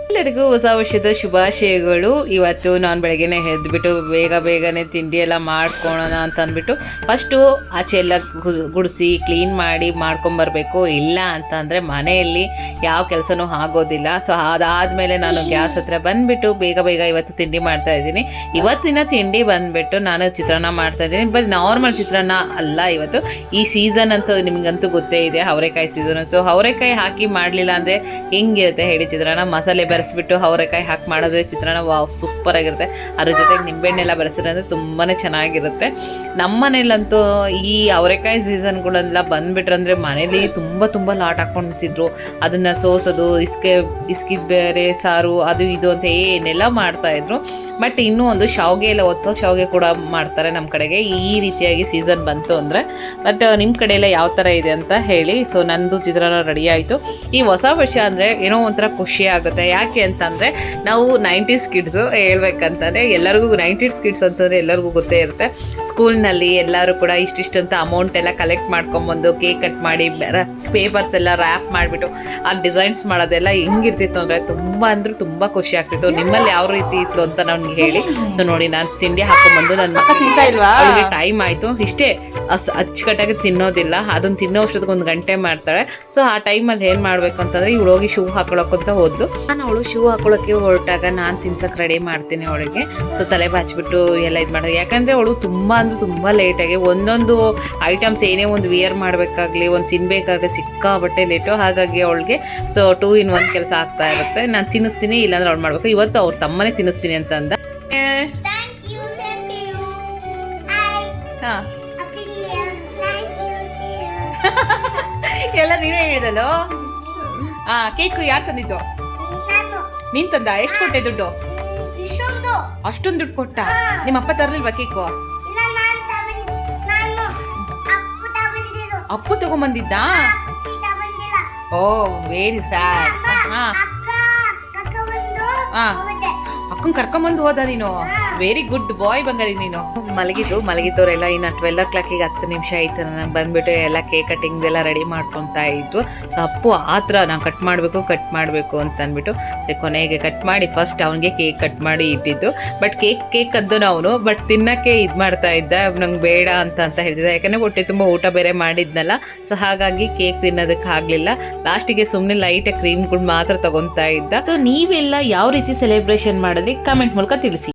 ಎಲ್ಲರಿಗೂ ಹೊಸ ವರ್ಷದ ಶುಭಾಶಯಗಳು. ಇವತ್ತು ನಾನು ಬೆಳಗ್ಗೆನೆ ಎದ್ಬಿಟ್ಟು ಬೇಗನೆ ತಿಂಡಿ ಎಲ್ಲ ಮಾಡ್ಕೊಳ್ಳೋಣ ಅಂತ ಅಂದ್ಬಿಟ್ಟು ಫಸ್ಟು ಆಚೆ ಎಲ್ಲ ಗುಡಿಸಿ ಕ್ಲೀನ್ ಮಾಡಿ ಮಾಡ್ಕೊಂಬರ್ಬೇಕು. ಇಲ್ಲ ಅಂತ ಅಂದರೆ ಮನೆಯಲ್ಲಿ ಯಾವ ಕೆಲಸನೂ ಆಗೋದಿಲ್ಲ. ಸೊ ಅದಾದಮೇಲೆ ನಾನು ಗ್ಯಾಸ್ ಹತ್ರ ಬಂದುಬಿಟ್ಟು ಬೇಗ ಇವತ್ತು ತಿಂಡಿ ಮಾಡ್ತಾಯಿದ್ದೀನಿ. ಇವತ್ತಿನ ತಿಂಡಿ ಬಂದುಬಿಟ್ಟು ನಾನು ಚಿತ್ರಾನ್ನ ಮಾಡ್ತಾಯಿದ್ದೀನಿ. ಬಟ್ ನಾರ್ಮಲ್ ಚಿತ್ರಾನ್ನ ಅಲ್ಲ, ಇವತ್ತು ಈ ಸೀಸನ್ ಅಂತೂ ನಿಮಗಂತೂ ಗೊತ್ತೇ ಇದೆ, ಅವರೆಕಾಯಿ ಸೀಸನು. ಸೊ ಅವರೆಕಾಯಿ ಹಾಕಿ ಮಾಡಲಿಲ್ಲ ಅಂದರೆ ಹೆಂಗಿರುತ್ತೆ ಹೇಳಿ ಚಿತ್ರಾನ್ನ? ಮಸಾಲೆ ಬೆರೆಸ್ಬಿಟ್ಟು ಅವರೆಕಾಯಿ ಹಾಕಿ ಮಾಡಿದ್ರೆ ಚಿತ್ರಾನ್ನ ವಾವ್ ಸೂಪರ್ ಆಗಿರುತ್ತೆ. ಅದ್ರ ಜೊತೆಗೆ ನಿಂಬೆಹಣ್ಣೆಲ್ಲ ಬೆರೆಸಿದ್ರೆ ಅಂದರೆ ತುಂಬಾ ಚೆನ್ನಾಗಿರುತ್ತೆ. ನಮ್ಮ ಮನೇಲಂತೂ ಈ ಅವರೆಕಾಯಿ ಸೀಸನ್ಗಳೆಲ್ಲ ಬಂದುಬಿಟ್ರಂದರೆ ಮನೇಲಿ ತುಂಬ ಲಾಟ್ ಹಾಕ್ಕೊಳ್ತಿದ್ರು. ಅದನ್ನು ಸೋಸೋದು, ಇಸ್ಕಿದ್ ಬೇರೆ ಸಾರು ಅದು ಇದು ಅಂತ ಏನೆಲ್ಲ ಮಾಡ್ತಾಯಿದ್ರು. ಬಟ್ ಇನ್ನೂ ಒಂದು ಶಾವಿಗೆ ಎಲ್ಲ ಒತ್ತೋ ಶಾವಿಗೆ ಕೂಡ ಮಾಡ್ತಾರೆ ನಮ್ಮ ಕಡೆಗೆ, ಈ ರೀತಿಯಾಗಿ ಸೀಸನ್ ಬಂತು ಅಂದರೆ. ಬಟ್ ನಿಮ್ಮ ಕಡೆ ಎಲ್ಲ ಯಾವ ಥರ ಇದೆ ಅಂತ ಹೇಳಿ. ಸೊ ನನ್ನದು ಚಿತ್ರಾನ್ನ ರೆಡಿ ಆಯಿತು. ಈ ಹೊಸ ವರ್ಷ ಅಂದರೆ ಏನೋ ಒಂಥರ ಖುಷಿ ಆಗುತ್ತೆ. ಯಾಕೆ ಅಂತಂದರೆ ನಾವು 90s ಕಿಡ್ಸು ಹೇಳ್ಬೇಕಂತಂದರೆ, ಎಲ್ಲರಿಗೂ 90s ಕಿಡ್ಸ್ ಅಂತಂದರೆ ಎಲ್ಲರಿಗೂ ಗೊತ್ತೇ ಇರುತ್ತೆ. ಸ್ಕೂಲ್ನಲ್ಲಿ ಎಲ್ಲರೂ ಕೂಡ ಇಷ್ಟಿಷ್ಟಂತ ಅಮೌಂಟ್ ಎಲ್ಲ ಕಲೆಕ್ಟ್ ಮಾಡ್ಕೊಂಬಂದು ಕೇಕ್ ಕಟ್ ಮಾಡಿ ಪೇಪರ್ಸ್ ಎಲ್ಲ ರ್ಯಾಪ್ ಮಾಡಿಬಿಟ್ಟು ಆ ಡಿಸೈನ್ಸ್ ಮಾಡೋದೆಲ್ಲ ಹೆಂಗಿರ್ತಿತ್ತು ಅಂದರೆ ತುಂಬ ಖುಷಿ ಆಗ್ತಿತ್ತು. ನಿಮ್ಮಲ್ಲಿ ಯಾವ ರೀತಿ ಇತ್ತು ಅಂತ ನನಗೆ ಹೇಳಿ. ಸೊ ನೋಡಿ, ನಾನು ತಿಂಡಿ ಹಾಕೊಂಡ್ಬಂದು ನನ್ನ ಮಕ್ಕ ತಿಂತಾ ಇಲ್ವಾ, ಅವಳಿಗೆ ಟೈಮ್ ಆಯಿತು. ಇಷ್ಟೇ ಅಚ್ಚುಕಟ್ಟಾಗಿ ತಿನ್ನೋದಿಲ್ಲ, ಅದನ್ನು ತಿನ್ನೋ ಅಷ್ಟೊತ್ತಿಗೆ 1 ಗಂಟೆ ಮಾಡ್ತಾಳೆ. ಸೊ ಆ ಟೈಮಲ್ಲಿ ಏನು ಮಾಡಬೇಕು ಅಂತಂದರೆ ಇವಳು ಹೋಗಿ ಶೂ ಹಾಕೊಳ್ಳೋಕ್ಕಂತ ಹೋದ್ಲು. ನಾನು ಅವಳು ಶೂ ಹಾಕೊಳ್ಳೋಕ್ಕೆ ಹೊರಟಾಗ ನಾನು ತಿನ್ಸಕ್ಕೆ ರೆಡಿ ಮಾಡ್ತೀನಿ ಅವಳಿಗೆ. ಸೊ ತಲೆ ಬಾಚಿಬಿಟ್ಟು ಎಲ್ಲ ಇದು ಮಾಡೋದು. ಯಾಕಂದರೆ ಅವಳು ತುಂಬ ಲೇಟಾಗಿ ಒಂದೊಂದು ಐಟಮ್ಸ್ ಏನೇ ಒಂದು ವಿಯರ್ ಮಾಡಬೇಕಾಗ್ಲಿ, ಒಂದು ತಿನ್ನಬೇಕಾದ್ರೆ ಸಿಕ್ಕಾಬಟ್ಟೆ ಲೇಟು. ಹಾಗಾಗಿ ಅವಳಿಗೆ ಸೊ 2 in 1 ಕೆಲಸ ಆಗ್ತಾ ಇರುತ್ತೆ. ನಾನು ತಿನ್ನಿಸ್ತೀನಿ, ಇಲ್ಲಾಂದ್ರೆ ಅವ್ಳು ಮಾಡಬೇಕು. ಇವತ್ತು ಅವ್ರ ತಮ್ಮನೇ ತಿನ್ನಿಸ್ತೀನಿ ಅಂತ ಅಂದ. ಹಾಂ ಎಲ್ಲ ನೀನೇ ಹೇಳಿದಲ್ಲೋ. ಕೇಕು ಯಾರು ತಂದಿದ್ದು? ನೀನ್ ತಂದ? ಎಷ್ಟು ಕೊಟ್ಟೆ ದುಡ್ಡು? ಅಷ್ಟೊಂದು ದುಡ್ಡು ಕೊಟ್ಟ? ನಿಮ್ಮ ಅಪ್ಪ ತರಲಿಲ್ವಾ ಕೇಕು? ಅಪ್ಪು ತಗೊಂಬಂದಿದ್ದ? ಓ ವೆರಿ ಸ್ಯಾಡ್. ಅಕ್ಕನ್ ಕರ್ಕೊಂಬಂದು ಹೋದ ನೀನು? ವೆರಿ ಗುಡ್ ಬಾಯ್ ಬಂಗಾರಿ ನೀನು. ಮಲಗಿದ್ದವರೆಲ್ಲ ಇನ್ನು 12 o'clock 10 ನಿಮಿಷ ಆಯ್ತು. ನನಗೆ ಬಂದ್ಬಿಟ್ಟು ಎಲ್ಲ ಕೇಕ್ ಕಟ್ಟಿಂಗ್ದೆಲ್ಲ ರೆಡಿ ಮಾಡ್ಕೊತಾ ಇತ್ತು. ಸೊ ಅಪ್ಪು ಆ ಥರ ನಾನು ಕಟ್ ಮಾಡಬೇಕು ಅಂತ ಅಂದ್ಬಿಟ್ಟು ಕೊನೆಗೆ ಕಟ್ ಮಾಡಿ ಫಸ್ಟ್ ಅವನಿಗೆ ಕೇಕ್ ಕಟ್ ಮಾಡಿ ಇಟ್ಟಿದ್ದು. ಬಟ್ ಕೇಕ್ ಅಂದನು ಅವನು. ಬಟ್ ತಿನ್ನೋಕ್ಕೆ ಇದು ಮಾಡ್ತಾ ಇದ್ದ, ನಂಗೆ ಬೇಡ ಅಂತ ಹೇಳ್ತಿದ್ದ. ಯಾಕಂದರೆ ಹೊಟ್ಟೆ ತುಂಬ ಊಟ ಬೇರೆ ಮಾಡಿದ್ನಲ್ಲ. ಸೊ ಹಾಗಾಗಿ ಕೇಕ್ ತಿನ್ನೋದಕ್ಕೆ ಆಗಲಿಲ್ಲ. ಲಾಸ್ಟಿಗೆ ಸುಮ್ಮನೆ ಲೈಟಾಗಿ ಕ್ರೀಮ್ಗಳು ಮಾತ್ರ ತಗೊತಾ ಇದ್ದ. ಸೊ ನೀವೆಲ್ಲ ಯಾವ ರೀತಿ ಸೆಲೆಬ್ರೇಷನ್ ಮಾಡಿದ್ರಿ ಕಮೆಂಟ್ ಮೂಲಕ ತಿಳಿಸಿ.